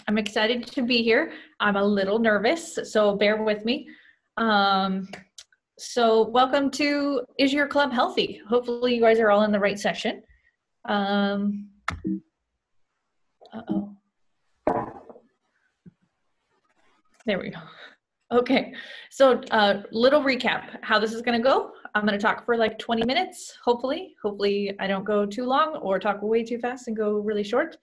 I'm excited to be here. I'm a little nervous, so bear with me. So welcome to Is Your Club Healthy? Hopefully you guys are all in the right session. Uh-oh. There we go. Okay, so little recap how this is going to go. I'm going to talk for like 20 minutes, hopefully. Hopefully I don't go too long or talk way too fast and go really short.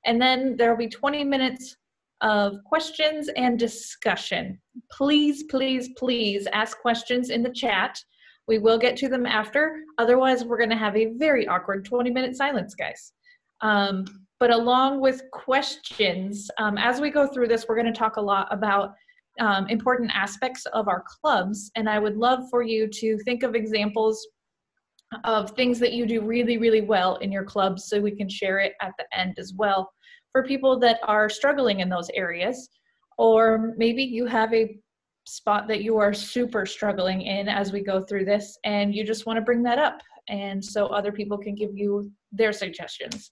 And then there will be 20 minutes of questions and discussion. Please, please, please ask questions in the chat. We will get to them after. Otherwise, we're going to have a very awkward 20-minute silence, guys. But along with questions, as we go through this, we're going to talk a lot about important aspects of our clubs, and I would love for you to think of examples of things that you do really, really well in your clubs so we can share it at the end as well for people that are struggling in those areas, or maybe you have a spot that you are super struggling in as we go through this and you just want to bring that up and so other people can give you their suggestions.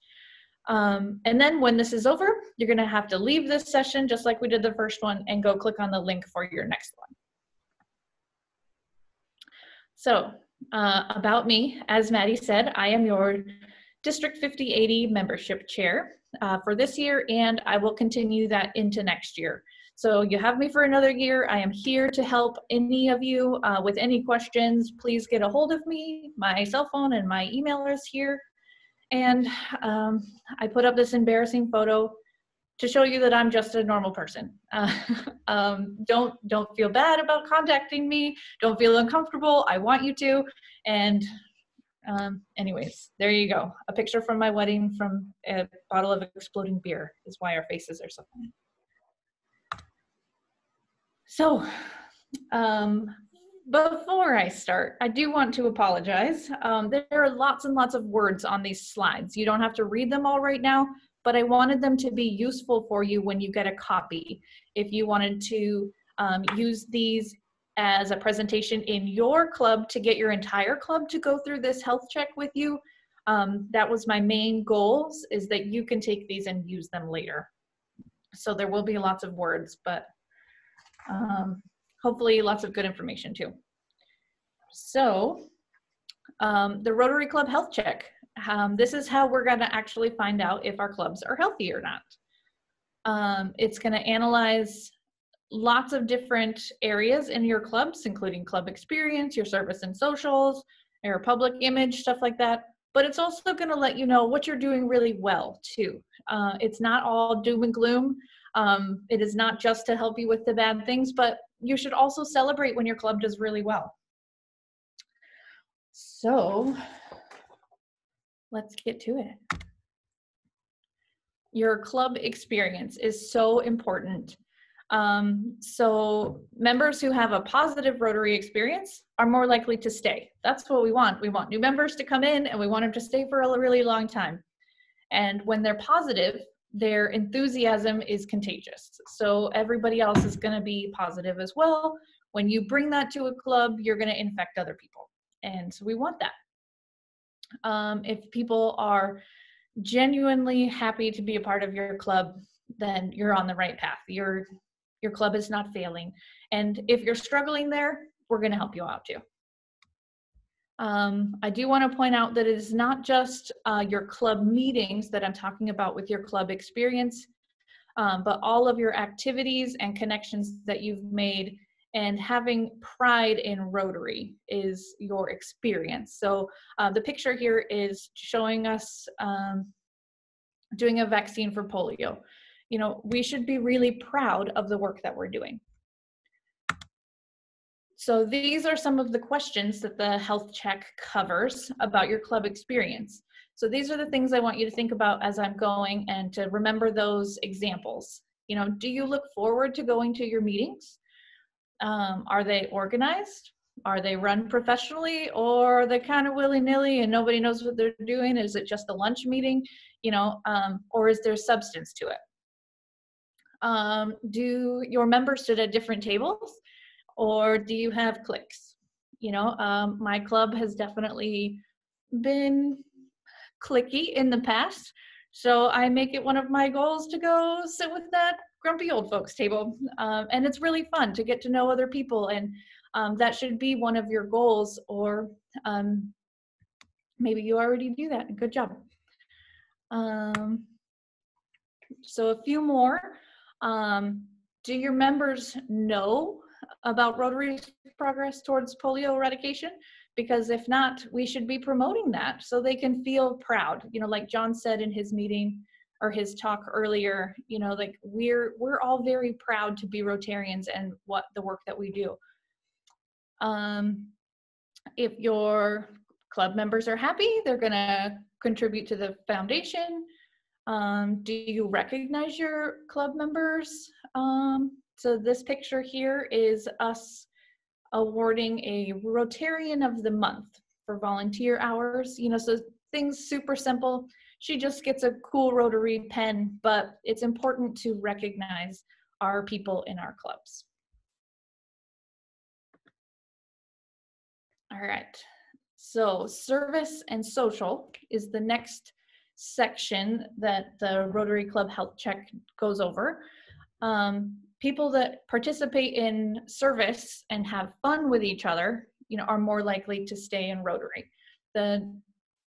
And then when this is over, you're going to have to leave this session just like we did the first one and go click on the link for your next one. So about me, as Maddie said, I am your District 5080 membership chair for this year, and I will continue that into next year. So you have me for another year. I am here to help any of you with any questions. Please get a hold of me. My cell phone and my email is here. And I put up this embarrassing photo to show you that I'm just a normal person. Don't feel bad about contacting me. Don't feel uncomfortable. I want you to. And anyways, there you go. A picture from my wedding from a bottle of exploding beer is why our faces are so funny. So before I start, I do want to apologize. There are lots and lots of words on these slides. You don't have to read them all right now, but I wanted them to be useful for you when you get a copy. If you wanted to use these as a presentation in your club to get your entire club to go through this health check with you, that was my main goals, is that you can take these and use them later. So there will be lots of words, but hopefully lots of good information too. So the Rotary Club Health Check. This is how we're going to actually find out if our clubs are healthy or not. It's going to analyze lots of different areas in your clubs, including club experience, your service and socials, your public image, stuff like that. But it's also going to let you know what you're doing really well too. It's not all doom and gloom. It is not just to help you with the bad things, but you should also celebrate when your club does really well. So let's get to it. Your club experience is so important. So members who have a positive Rotary experience are more likely to stay. That's what we want. We want new members to come in and we want them to stay for a really long time. And when they're positive, their enthusiasm is contagious. So everybody else is going to be positive as well. When you bring that to a club, you're going to infect other people. And so we want that. If people are genuinely happy to be a part of your club, then you're on the right path. Your club is not failing. And if you're struggling there, we're going to help you out too. I do want to point out that it is not just your club meetings that I'm talking about with your club experience, but all of your activities and connections that you've made, and having pride in Rotary is your experience. So the picture here is showing us doing a vaccine for polio. You know, we should be really proud of the work that we're doing. So these are some of the questions that the health check covers about your club experience. So these are the things I want you to think about as I'm going, and to remember those examples. You know, do you look forward to going to your meetings? Are they organized? Are they run professionally, or are they kind of willy-nilly and nobody knows what they're doing? Is it just a lunch meeting, you know, or is there substance to it? Do your members sit at different tables, or do you have cliques? You know, my club has definitely been cliquey in the past. So I make it one of my goals to go sit with that grumpy old folks table. And it's really fun to get to know other people, and that should be one of your goals, or maybe you already do that. Good job. So a few more. Do your members know about Rotary's progress towards polio eradication? Because if not, we should be promoting that so they can feel proud. You know, like John said in his meeting or his talk earlier, you know, like we're all very proud to be Rotarians and what the work that we do. If your club members are happy, they're gonna contribute to the foundation. Do you recognize your club members? So this picture here is us awarding a Rotarian of the Month for volunteer hours. You know, so things super simple. She just gets a cool Rotary pen, but it's important to recognize our people in our clubs. All right, so service and social is the next section that the Rotary Club Health Check goes over. People that participate in service and have fun with each other, you know, are more likely to stay in Rotary. The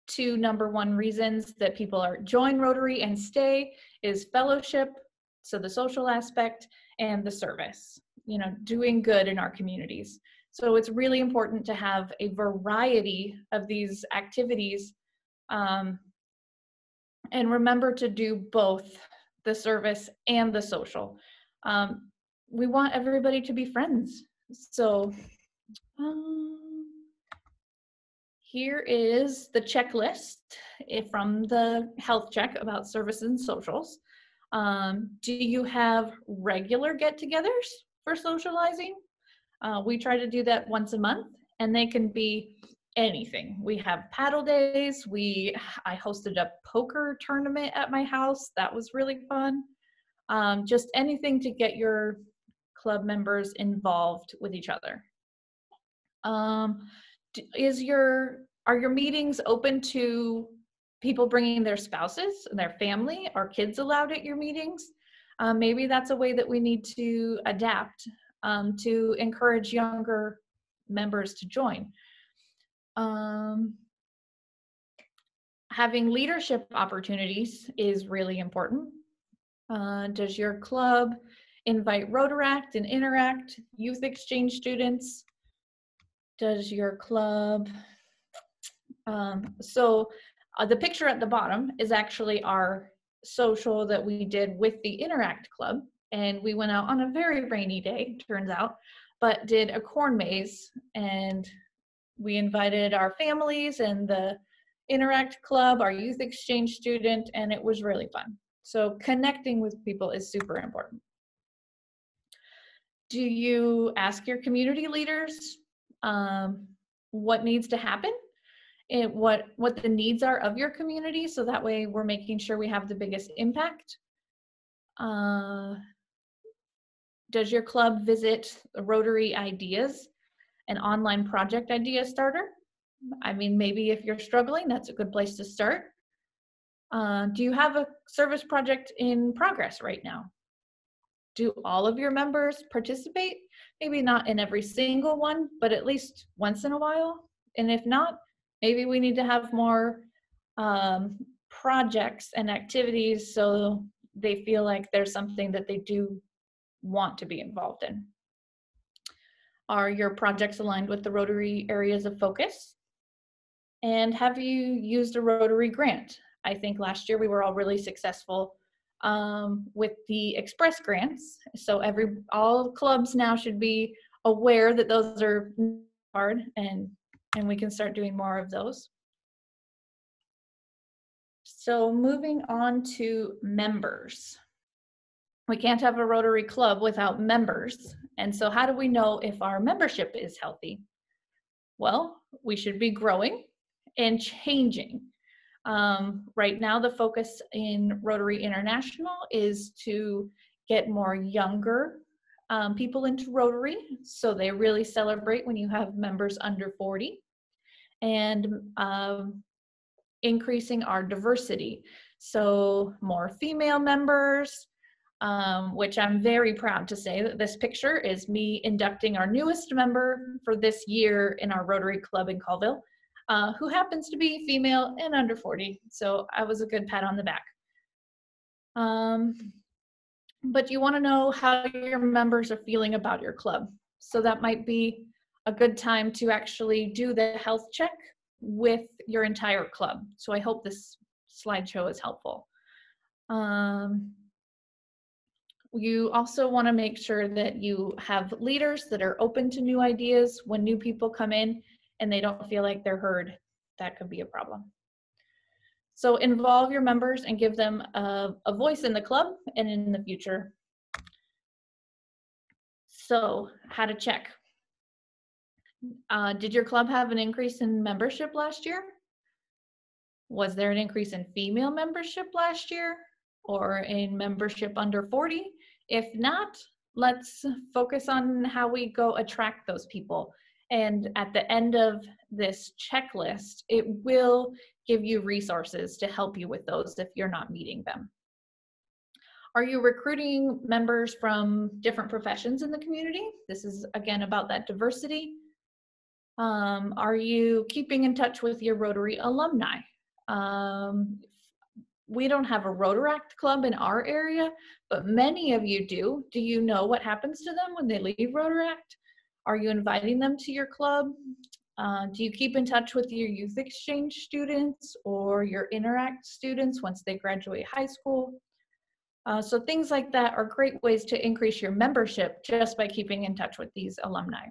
two #1 reasons that people are join Rotary and stay is fellowship, so the social aspect, and the service, you know, doing good in our communities. So it's really important to have a variety of these activities, and remember to do both the service and the social. We want everybody to be friends. So here is the checklist from the health check about service and socials. Do you have regular get-togethers for socializing? We try to do that once a month, and they can be anything. We have paddle days. I hosted a poker tournament at my house. That was really fun. Just anything to get your club members involved with each other. Are your meetings open to people bringing their spouses and their family? Are kids allowed at your meetings? Maybe that's a way that we need to adapt to encourage younger members to join. Having leadership opportunities is really important. Does your club invite Rotaract and Interact youth exchange students? Does your club, the picture at the bottom is actually our social that we did with the Interact Club, and we went out on a very rainy day, turns out, but did a corn maze, and we invited our families and the Interact Club, our youth exchange student, and it was really fun. So connecting with people is super important. Do you ask your community leaders what needs to happen and what the needs are of your community, so that way we're making sure we have the biggest impact? Does your club visit Rotary Ideas, an online project idea starter? I mean, maybe if you're struggling, that's a good place to start. Do you have a service project in progress right now? Do all of your members participate? Maybe not in every single one, but at least once in a while. And if not, maybe we need to have more projects and activities so they feel like there's something that they do want to be involved in. Are your projects aligned with the Rotary areas of focus? And have you used a Rotary grant? I think last year we were all really successful with the express grants. So all clubs now should be aware that those are hard, and we can start doing more of those. So moving on to members. We can't have a Rotary Club without members. And so how do we know if our membership is healthy? Well, we should be growing and changing. Right now, the focus in Rotary International is to get more younger people into Rotary, so they really celebrate when you have members under 40, and increasing our diversity. So more female members, which I'm very proud to say that this picture is me inducting our newest member for this year in our Rotary Club in Colville, who happens to be female and under 40. So I was a good pat on the back. But you want to know how your members are feeling about your club. So that might be a good time to actually do the health check with your entire club. So I hope this slideshow is helpful. You also want to make sure that you have leaders that are open to new ideas when new people come in and they don't feel like they're heard. That could be a problem. So involve your members and give them a voice in the club and in the future. So how to check. Did your club have an increase in membership last year? Was there an increase in female membership last year or in membership under 40? If not, let's focus on how we go attract those people. And at the end of this checklist, it will give you resources to help you with those if you're not meeting them. Are you recruiting members from different professions in the community? This is again about that diversity. Are you keeping in touch with your Rotary alumni? We don't have a Rotaract club in our area, but many of you do. Do you know what happens to them when they leave Rotaract? Are you inviting them to your club? Do you keep in touch with your youth exchange students or your Interact students once they graduate high school? So things like that are great ways to increase your membership just by keeping in touch with these alumni.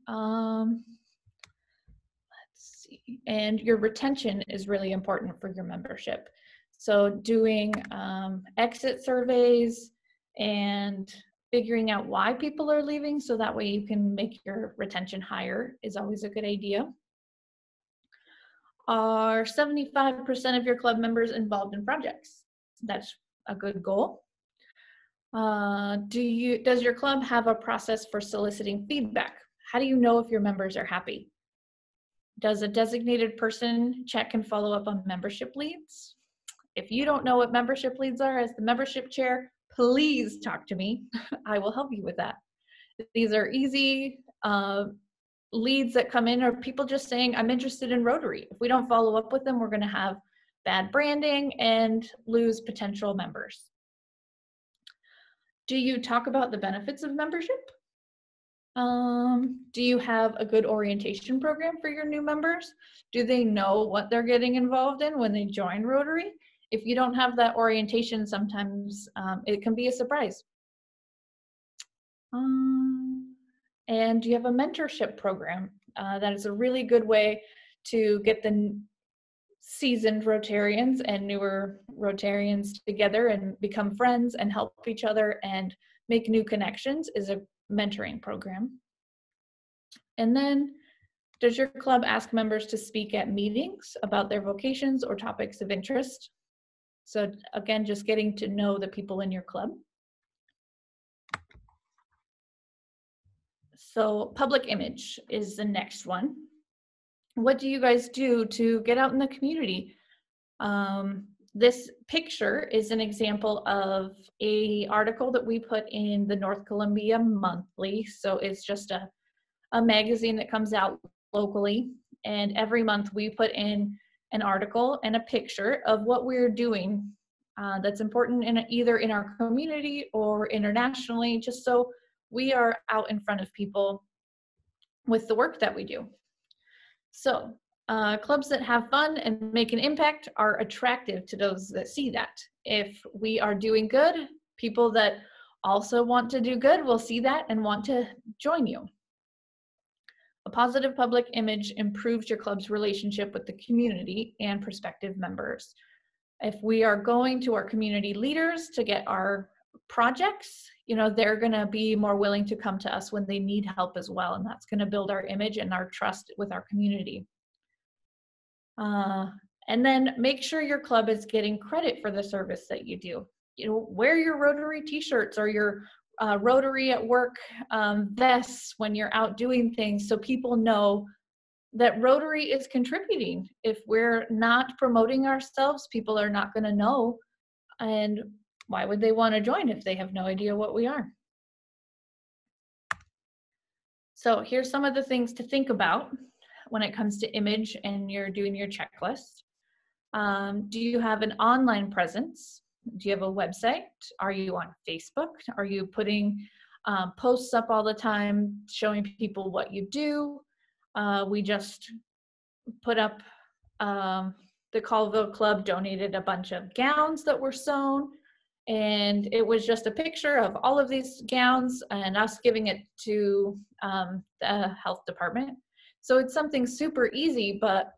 Let's see, and your retention is really important for your membership. So doing exit surveys and figuring out why people are leaving so that way you can make your retention higher is always a good idea. Are 75% of your club members involved in projects? That's a good goal. Does your club have a process for soliciting feedback? How do you know if your members are happy? Does a designated person check and follow up on membership leads? If you don't know what membership leads are, as the membership chair, please talk to me. I will help you with that. These are easy leads that come in, or people just saying, I'm interested in Rotary. If we don't follow up with them, we're going to have bad branding and lose potential members. Do you talk about the benefits of membership? Do you have a good orientation program for your new members? Do they know what they're getting involved in when they join Rotary? If you don't have that orientation, sometimes it can be a surprise. And do you have a mentorship program? That is a really good way to get the seasoned Rotarians and newer Rotarians together and become friends and help each other and make new connections, is a mentoring program. And then, does your club ask members to speak at meetings about their vocations or topics of interest? So again, just getting to know the people in your club. So public image is the next one. What do you guys do to get out in the community? This picture is an example of an article that we put in the North Columbia Monthly. So it's just a magazine that comes out locally. And every month we put in an article and a picture of what we're doing that's important either in our community or internationally, just so we are out in front of people with the work that we do. So clubs that have fun and make an impact are attractive to those that see that. If we are doing good, people that also want to do good will see that and want to join you. A positive public image improves your club's relationship with the community and prospective members. If we are going to our community leaders to get our projects, you know, they're going to be more willing to come to us when they need help as well, and that's going to build our image and our trust with our community. And then make sure your club is getting credit for the service that you do. You know, wear your Rotary t-shirts or your Rotary at work vests when you're out doing things, so people know that Rotary is contributing. If we're not promoting ourselves, people are not going to know. And why would they want to join if they have no idea what we are? So here's some of the things to think about when it comes to image and you're doing your checklist. Do you have an online presence? Do you have a website? Are you on Facebook? Are you putting posts up all the time showing people what you do? We just put up, the Colville Club donated a bunch of gowns that were sewn, and it was just a picture of all of these gowns and us giving it to the health department. So it's something super easy, but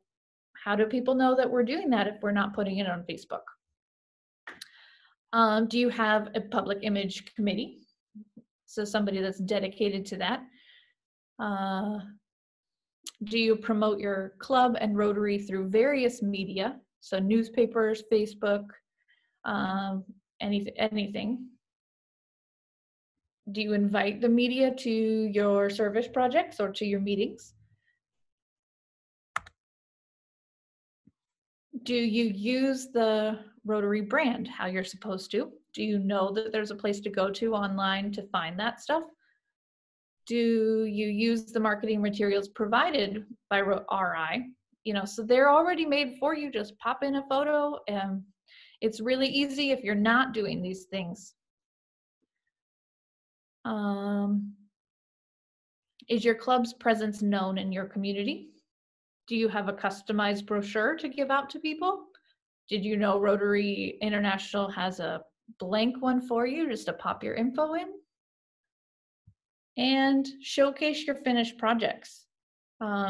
how do people know that we're doing that if we're not putting it on Facebook? Do you have a public image committee? So somebody that's dedicated to that. Do you promote your club and Rotary through various media? So newspapers, Facebook, anything. Do you invite the media to your service projects or to your meetings? Do you use the Rotary brand how you're supposed to? Do you know that there's a place to go to online to find that stuff? Do you use the marketing materials provided by RI? You know, so they're already made for you. Just pop in a photo, and it's really easy if you're not doing these things. Is your club's presence known in your community? Do you have a customized brochure to give out to people? Did you know Rotary International has a blank one for you just to pop your info in? And showcase your finished projects.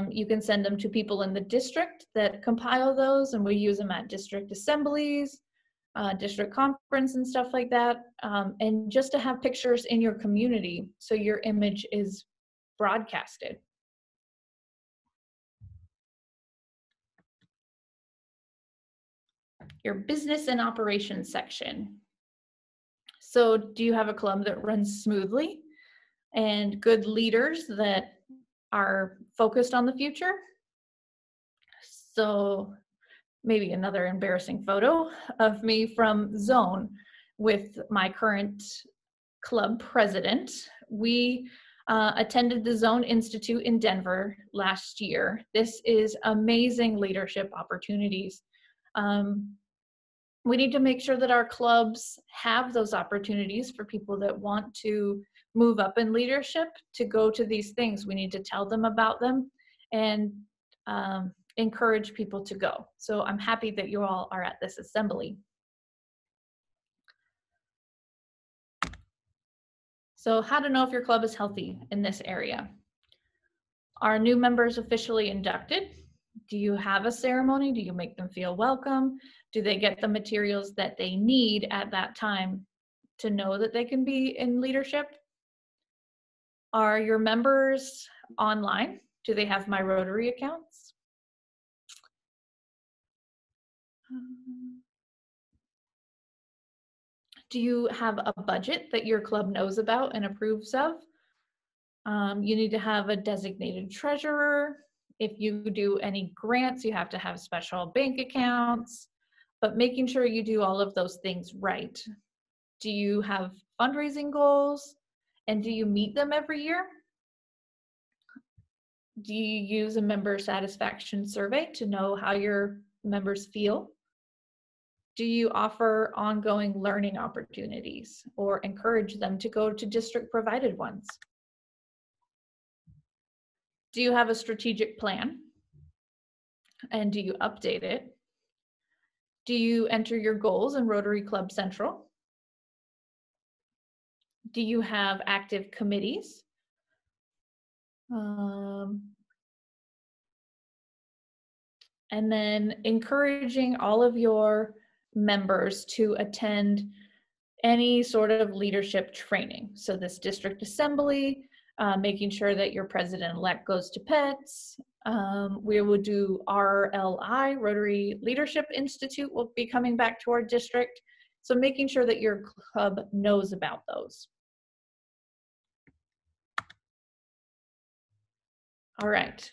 You can send them to people in the district that compile those, and we use them at district assemblies, district conference and stuff like that. And just to have pictures in your community so your image is broadcasted. Your business and operations section. So do you have a club that runs smoothly and good leaders that are focused on the future? So maybe another embarrassing photo of me from Zone with my current club president. We attended the Zone Institute in Denver last year. This is amazing leadership opportunities. We need to make sure that our clubs have those opportunities for people that want to move up in leadership to go to these things. We need to tell them about them and encourage people to go. So I'm happy that you all are at this assembly. So how to know if your club is healthy in this area. Are new members officially inducted? Do you have a ceremony? Do you make them feel welcome? Do they get the materials that they need at that time to know that they can be in leadership? Are your members online? Do they have My Rotary accounts? Do you have a budget that your club knows about and approves of? You need to have a designated treasurer. If you do any grants, you have to have special bank accounts, but making sure you do all of those things right. Do you have fundraising goals? And do you meet them every year? Do you use a member satisfaction survey to know how your members feel? Do you offer ongoing learning opportunities or encourage them to go to district provided ones? Do you have a strategic plan? And do you update it? Do you enter your goals in Rotary Club Central? Do you have active committees? And then encouraging all of your members to attend any sort of leadership training. So this district assembly, making sure that your president-elect goes to PETS. We will do RLI, Rotary Leadership Institute will be coming back to our district. So making sure that your club knows about those. All right.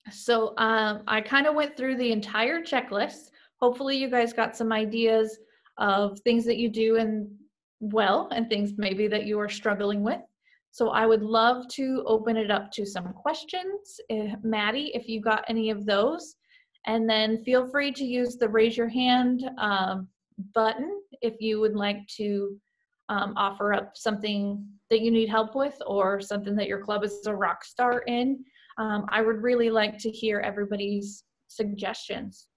So I kind of went through the entire checklist. Hopefully you guys got some ideas of things that you do and well, and things maybe that you are struggling with. So I would love to open it up to some questions. Maddie, if you got any of those, and then feel free to use the raise your hand button if you would like to offer up something that you need help with or something that your club is a rock star in. I would really like to hear everybody's suggestions.